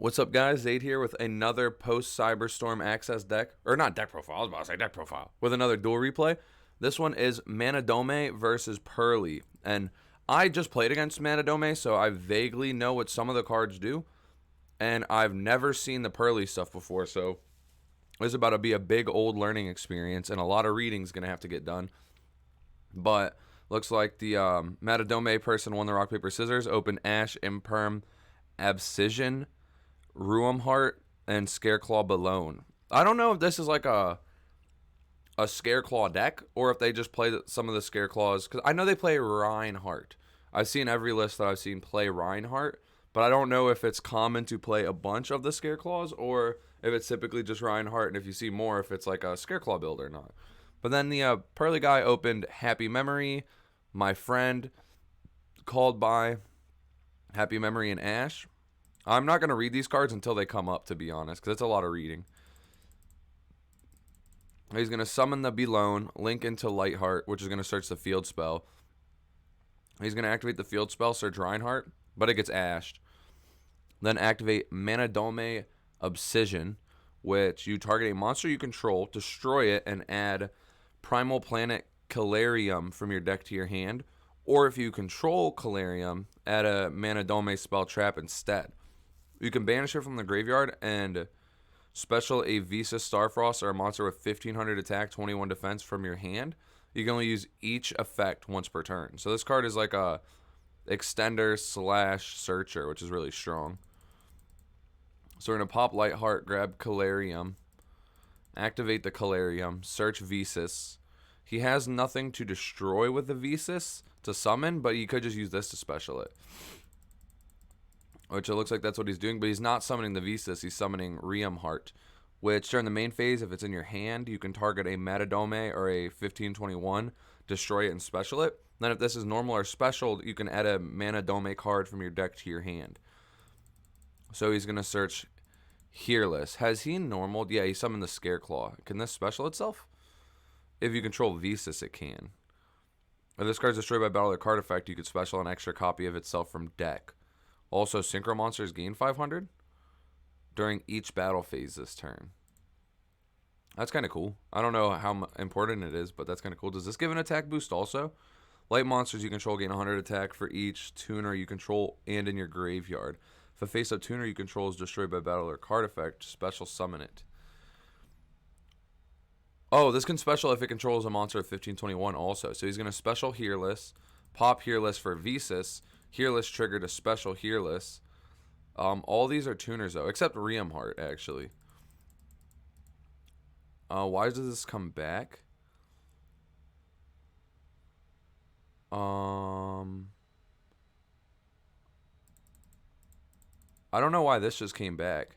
What's up, guys? Zaid here with another post Cyberstorm access deck, or not deck profile. I was about to say deck profile with another dual replay. This one is Manadome versus Purrely, and I just played against Manadome, so I vaguely know what some of the cards do, and I've never seen the Purrely stuff before. So this is about to be a big old learning experience, and a lot of reading's gonna have to get done. But looks like the Manadome person won the rock paper scissors, opened Ash, Imperm, Abscission, Ruumheart, and Scareclaw Balone. I don't know if this is like a Scareclaw deck or if they just play some of the Scareclaws, because I know they play Reinhardt. I've seen every list that I've seen play Reinhardt, but I don't know if it's common to play a bunch of the Scareclaws or if it's typically just Reinhardt, and if you see more, if it's like a Scareclaw build or not. But then the Purrely guy opened Happy Memory, My Friend, Called By, Happy Memory, and Ash. I'm not going to read these cards until they come up, to be honest, because it's a lot of reading. He's going to summon the Balone, link into Lightheart, which is going to search the field spell. He's going to activate the field spell, search Reinhardt, but it gets ashed. Then activate Manadome Abscission, which you target a monster you control, destroy it, and add Primal Planet Calarium from your deck to your hand. Or if you control Calarium, add a Manadome spell trap instead. You can banish it from the graveyard and special a Visa Starfrost or a monster with 1500 attack, 21 defense from your hand. You can only use each effect once per turn. So this card is like a extender / searcher, which is really strong. So we're going to pop Lightheart, grab Calarium, activate the Calarium, search Visas. He has nothing to destroy with the Visas to summon, but you could just use this to special it. Which it looks like that's what he's doing, but he's not summoning the Visas, he's summoning Ruumheart, which during the main phase, if it's in your hand, you can target a Manadome or a 1521, destroy it and special it. Then if this is normal or special, you can add a Manadome card from your deck to your hand. So he's going to search Hearless. Has he normaled? Yeah, he summoned the Scareclaw. Can this special itself? If you control Visas, it can. If this card is destroyed by battle or card effect, you could special an extra copy of itself from deck. Also, Synchro Monsters gain 500 during each battle phase this turn. That's kind of cool. I don't know how important it is, but that's kind of cool. Does this give an attack boost also? Light monsters you control gain 100 attack for each tuner you control and in your graveyard. If a face-up tuner you control is destroyed by battle or card effect, special summon it. Oh, this can special if it controls a monster of 1521 also. So he's going to special Hearless, pop Hearless for Visas, Hearless triggered a special Hearless. All these are tuners though, except Ruumheart actually. Why does this come back? I don't know why this just came back.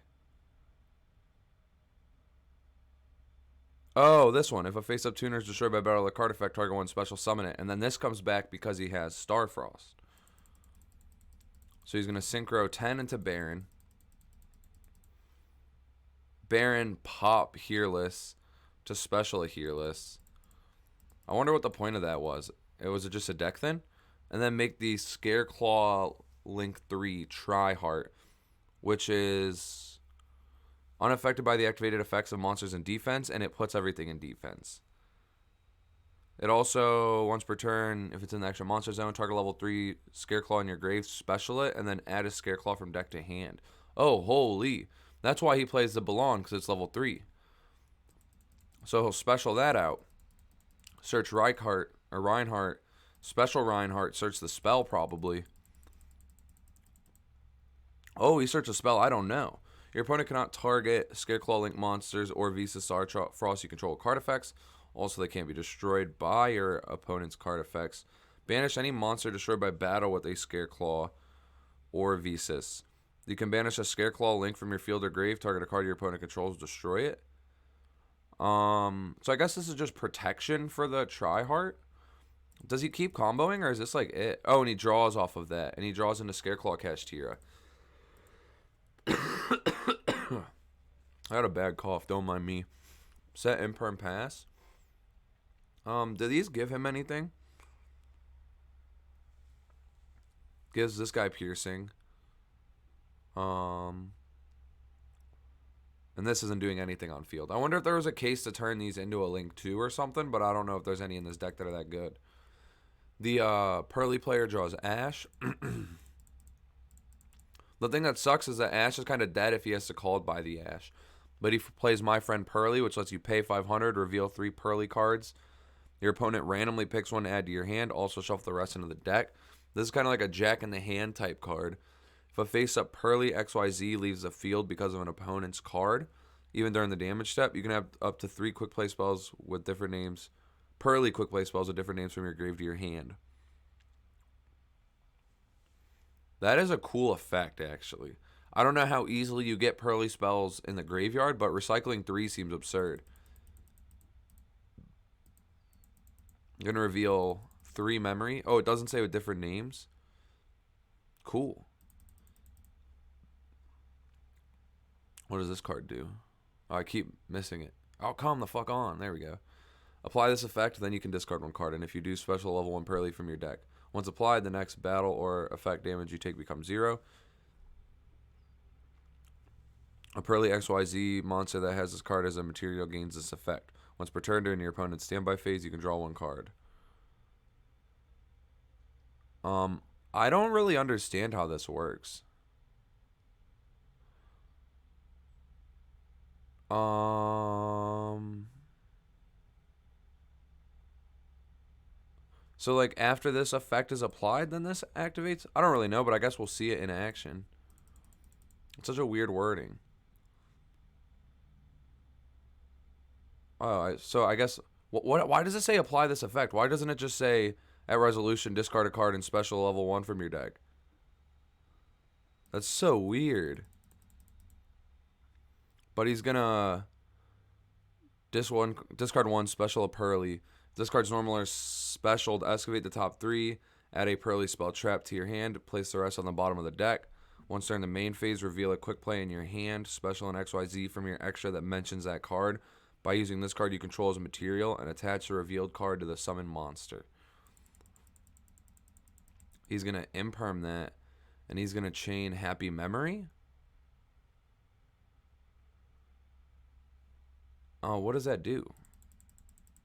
Oh, this one. If a face-up tuner is destroyed by battle or card effect, target one special summon it. And then this comes back because he has Starfrost. So he's going to synchro 10 into Baron. Baron pop Hearless to special a Hearless. I wonder what the point of that was. Was it just a deck thing? And then make the Scareclaw Link 3 Tryheart, which is unaffected by the activated effects of monsters in defense, and it puts everything in defense. It also, once per turn, if it's in the extra monster zone, target level 3 Scareclaw in your grave, special it, and then add a Scareclaw from deck to hand. Oh, holy. That's why he plays the Balone, because it's level 3. So he'll special that out. Search Reinhardt, special Reinhardt, search the spell probably. Oh, he searched a spell, I don't know. Your opponent cannot target Scareclaw Link monsters or Visa Starfrost you control card effects. Also, they can't be destroyed by your opponent's card effects. Banish any monster destroyed by battle with a Scareclaw or Visas. You can banish a Scareclaw Link from your field or grave, target a card your opponent controls, destroy it. So I guess this is just protection for the Tryheart. Does he keep comboing, or is this like it? Oh, and he draws off of that, and he draws into Scareclaw Kashtira. I had a bad cough, don't mind me. Set Imperm Pass. Do these give him anything? Gives this guy piercing. And this isn't doing anything on field. I wonder if there was a case to turn these into a Link 2 or something, but I don't know if there's any in this deck that are that good. The Purrely player draws Ash. The thing that sucks is that Ash is kind of dead if he has to call it by the Ash. But he plays My Friend Purrely, which lets you pay 500, reveal 3 Purrely cards. Your opponent randomly picks one to add to your hand, also shuffle the rest into the deck. This is kind of like a Jack in the Hand type card. If a face-up Purrely XYZ leaves the field because of an opponent's card, even during the damage step, you can have up to 3 quick play spells with different names. Purrely quick play spells with different names from your grave to your hand. That is a cool effect, actually. I don't know how easily you get Purrely spells in the graveyard, but recycling 3 seems absurd. You're going to reveal 3 memory. Oh, it doesn't say with different names. Cool. What does this card do? Oh, I keep missing it. Oh, come the fuck on. There we go. Apply this effect, then you can discard 1 card. And if you do, special level 1 Purrely from your deck. Once applied, the next battle or effect damage you take becomes 0. A Purrely XYZ monster that has this card as a material gains this effect. Once per turn during your opponent's standby phase, you can draw 1 card. I don't really understand how this works. So, like, after this effect is applied, then this activates? I don't really know, but I guess we'll see it in action. It's such a weird wording. Oh, so I guess... Why does it say apply this effect? Why doesn't it just say, at resolution, discard a card in special level 1 from your deck? That's so weird. But he's gonna discard 1 special of Purrely. Discards normal or special to excavate the top 3. Add a Purrely spell trap to your hand. Place the rest on the bottom of the deck. Once during the main phase, reveal a quick play in your hand, special and XYZ from your extra that mentions that card. By using this card you control as a material and attach the revealed card to the summoned monster. He's gonna imperm that, and he's gonna chain Happy Memory. Oh, what does that do?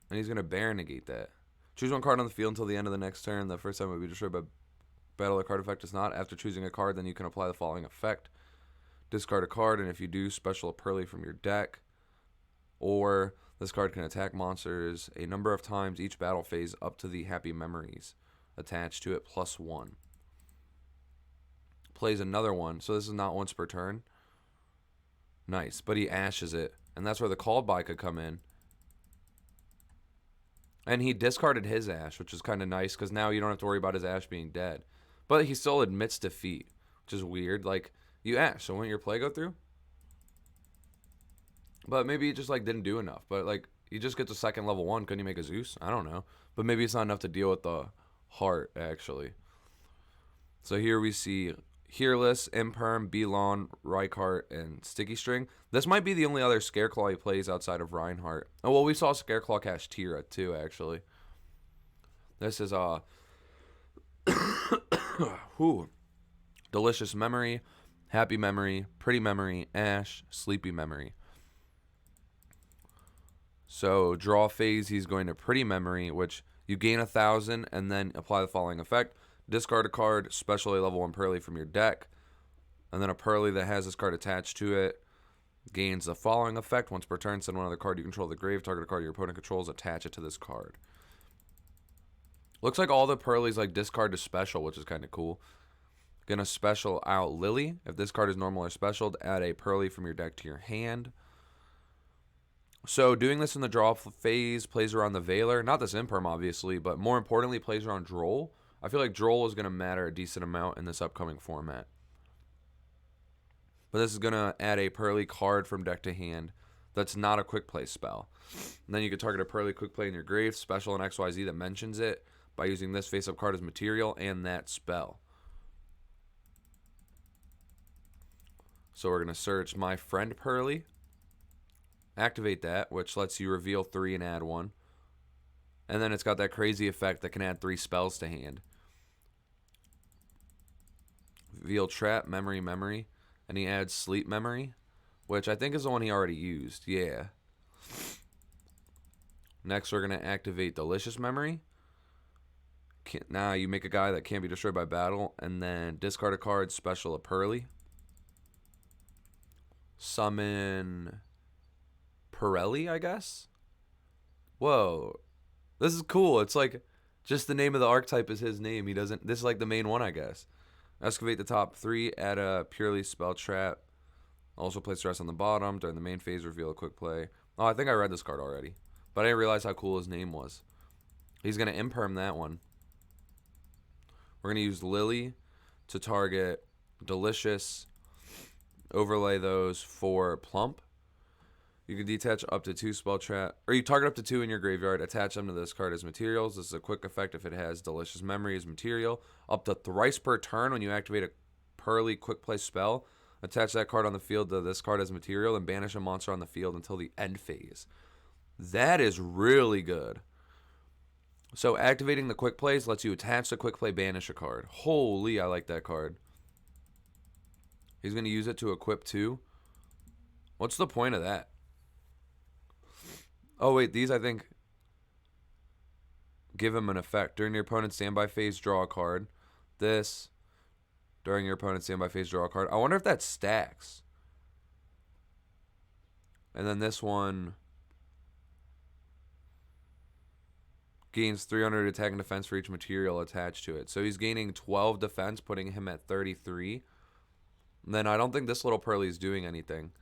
And he's going to Bear negate that. Choose 1 card on the field until the end of the next turn. The first time it will be destroyed by battle. The card effect is not. After choosing a card, then you can apply the following effect. Discard a card, and if you do, special a Purrely from your deck. Or this card can attack monsters a number of times each battle phase up to the Happy Memories attached to it plus 1. Plays another one. So this is not once per turn. Nice. But he ashes it. And that's where the called by could come in. And he discarded his Ash, which is kind of nice because now you don't have to worry about his Ash being dead. But he still admits defeat, which is weird. Like, you Ash, so wouldn't your play go through? But maybe he just, like, didn't do enough. But, like, he just gets a second level 1. Couldn't he make a Zeus? I don't know. But maybe it's not enough to deal with the heart, actually. So here we see Hearless, Imperm, Belon, Rykart, and Sticky String. This might be the only other Scareclaw he plays outside of Reinhardt. Oh, well, we saw Scareclaw cast Tira, too, actually. This is, Delicious Memory, Happy Memory, Pretty Memory, Ash, Sleepy Memory. So, draw phase, he's going to Pretty Memory, which you gain 1,000, and then apply the following effect. Discard a card, special a level 1 Purrely from your deck. And then a Purrely that has this card attached to it gains the following effect. Once per turn, send one other card you control to the grave. Target a card your opponent controls, attach it to this card. Looks like all the Purrelys like discard to special, which is kind of cool. Gonna special out Lily. If this card is normal or special, add a Purrely from your deck to your hand. So doing this in the draw phase plays around the Veiler. Not this Imperm, obviously, but more importantly, plays around Droll. I feel like Droll is going to matter a decent amount in this upcoming format. But this is going to add a Purrely card from deck to hand that's not a quick play spell. And then you can target a Purrely quick play in your grave, special and XYZ that mentions it, by using this face-up card as material and that spell. So we're going to search My Friend Purrely. Activate that, which lets you reveal 3 and add 1. And then it's got that crazy effect that can add 3 spells to hand. Reveal Trap, Memory, Memory. And he adds Sleep Memory. which I think is the one he already used. Yeah. Next, we're going to activate Delicious Memory. Now you make a guy that can't be destroyed by battle, and then discard a card, special a Purrely. Summon Purrely, I guess? Whoa. This is cool. It's like just the name of the archetype is his name. He doesn't. This is like the main one, I guess. Excavate the top 3, add a Purrely spell trap. Also place stress on the bottom. During the main phase, reveal a quick play. Oh, I think I read this card already. But I didn't realize how cool his name was. He's going to imperm that one. We're going to use Lily to target Delicious. Overlay those for Plump. You can detach up to 2 spell trap, or you target up to 2 in your graveyard, attach them to this card as materials. This is a quick effect if it has Delicious Memory as material. Up to thrice per turn when you activate a Purrely quick play spell, attach that card on the field to this card as material and banish a monster on the field until the end phase. That is really good. So activating the quick plays lets you attach the quick play, banish a card. Holy, I like that card. He's going to use it to equip 2. What's the point of that? Oh, wait, these, I think, give him an effect. During your opponent's standby phase, draw a card. This, during your opponent's standby phase, draw a card. I wonder if that stacks. And then this one gains 300 attack and defense for each material attached to it. So he's gaining 12 defense, putting him at 33. And then I don't think this little Purrely is doing anything.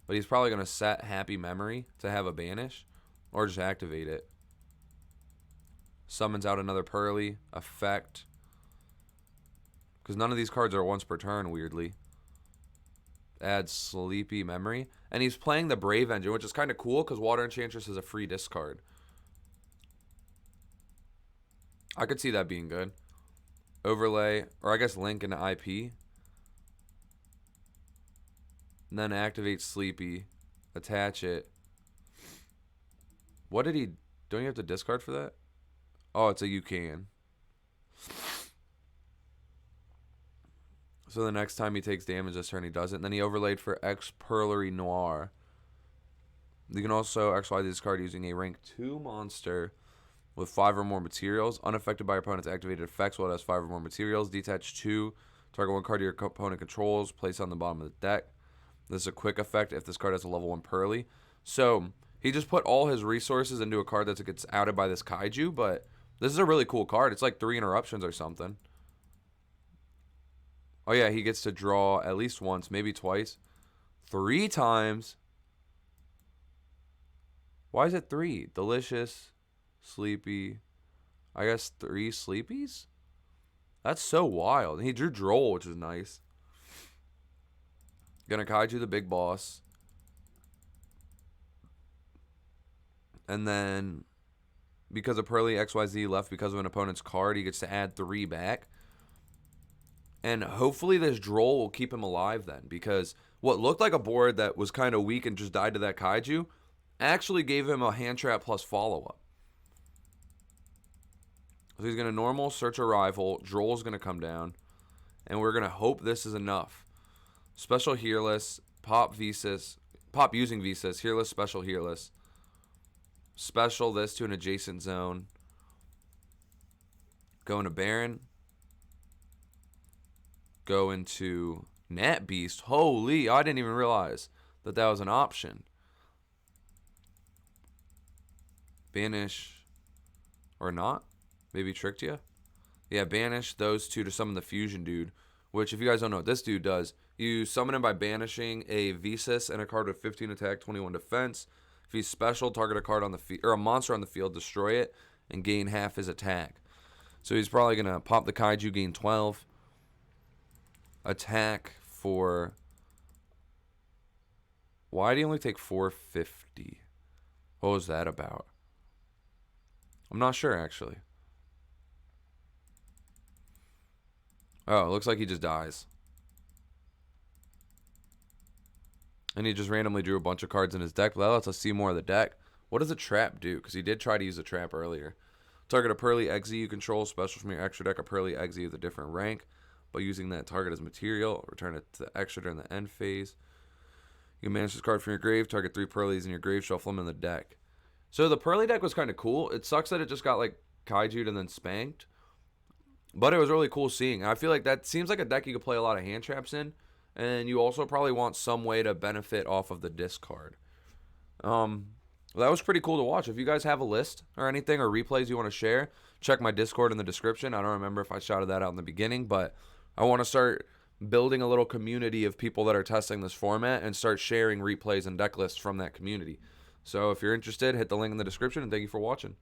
But he's probably going to set Happy Memory to have a banish. Or just activate it. Summons out another Purrely. Effect. Because none of these cards are once per turn, weirdly. Adds Sleepy Memory. And he's playing the Brave Engine, which is kind of cool because Water Enchantress is a free discard. I could see that being good. Overlay, or I guess link into IP. And then activate Sleepy. Attach it. What did he... Don't you have to discard for that? Oh, it's a you can. So the next time he takes damage this turn, he does it. And then he overlaid for Purrely Noir. You can also XY this card using a rank 2 monster with 5 or more materials. Unaffected by your opponent's activated effects while it has 5 or more materials. Detach 2. Target 1 card your opponent controls. Place on the bottom of the deck. This is a quick effect if this card has a level 1 Purrely. So he just put all his resources into a card that gets outed by this Kaiju, but this is a really cool card. It's like 3 interruptions or something. Oh yeah, he gets to draw at least once, maybe twice. 3 times. Why is it 3? Delicious, Sleepy. I guess 3 Sleepies? That's so wild. He drew Droll, which is nice. Gonna Kaiju the big boss. And then, because of Purrely XYZ left because of an opponent's card, he gets to add 3 back. And hopefully this Droll will keep him alive then. Because what looked like a board that was kind of weak and just died to that Kaiju actually gave him a hand trap plus follow-up. So he's going to normal, search a rival. Droll's going to come down. And we're going to hope this is enough. Special Hearless, Pop Visas, Pop using Visas, Hearless, Special Hearless. Special this to an adjacent zone. Go into Baron. Go into Nat Beast. Holy, I didn't even realize that that was an option. Banish. Or not. Maybe tricked you. Yeah, banish those 2 to summon the Fusion dude. Which, if you guys don't know what this dude does, you summon him by banishing a Visas and a card with 15 attack, 21 defense. If he's special, target a card on the field or a monster on the field, destroy it, and gain half his attack. So he's probably gonna pop the Kaiju, gain 12. Attack for... Why do you only take 450? What was that about? I'm not sure, actually. Oh, it looks like he just dies. And he just randomly drew a bunch of cards in his deck. But that lets us see more of the deck. What does a trap do? Because he did try to use a trap earlier. Target a Purrely Exe you control. Special from your extra deck. A Purrely Exe with a different rank. By using that target as material. Return it to the extra during the end phase. You can banish this card from your grave. Target 3 Purrelys in your grave. Shuffle them in the deck. So the Purrely deck was kind of cool. It sucks that it just got like kaiju'd and then spanked. But it was really cool seeing. I feel like that seems like a deck you could play a lot of hand traps in. And you also probably want some way to benefit off of the discard. Well, that was pretty cool to watch. If you guys have a list or anything or replays you want to share, check my Discord in the description. I don't remember if I shouted that out in the beginning, but I want to start building a little community of people that are testing this format and start sharing replays and deck lists from that community. So if you're interested, hit the link in the description, and thank you for watching.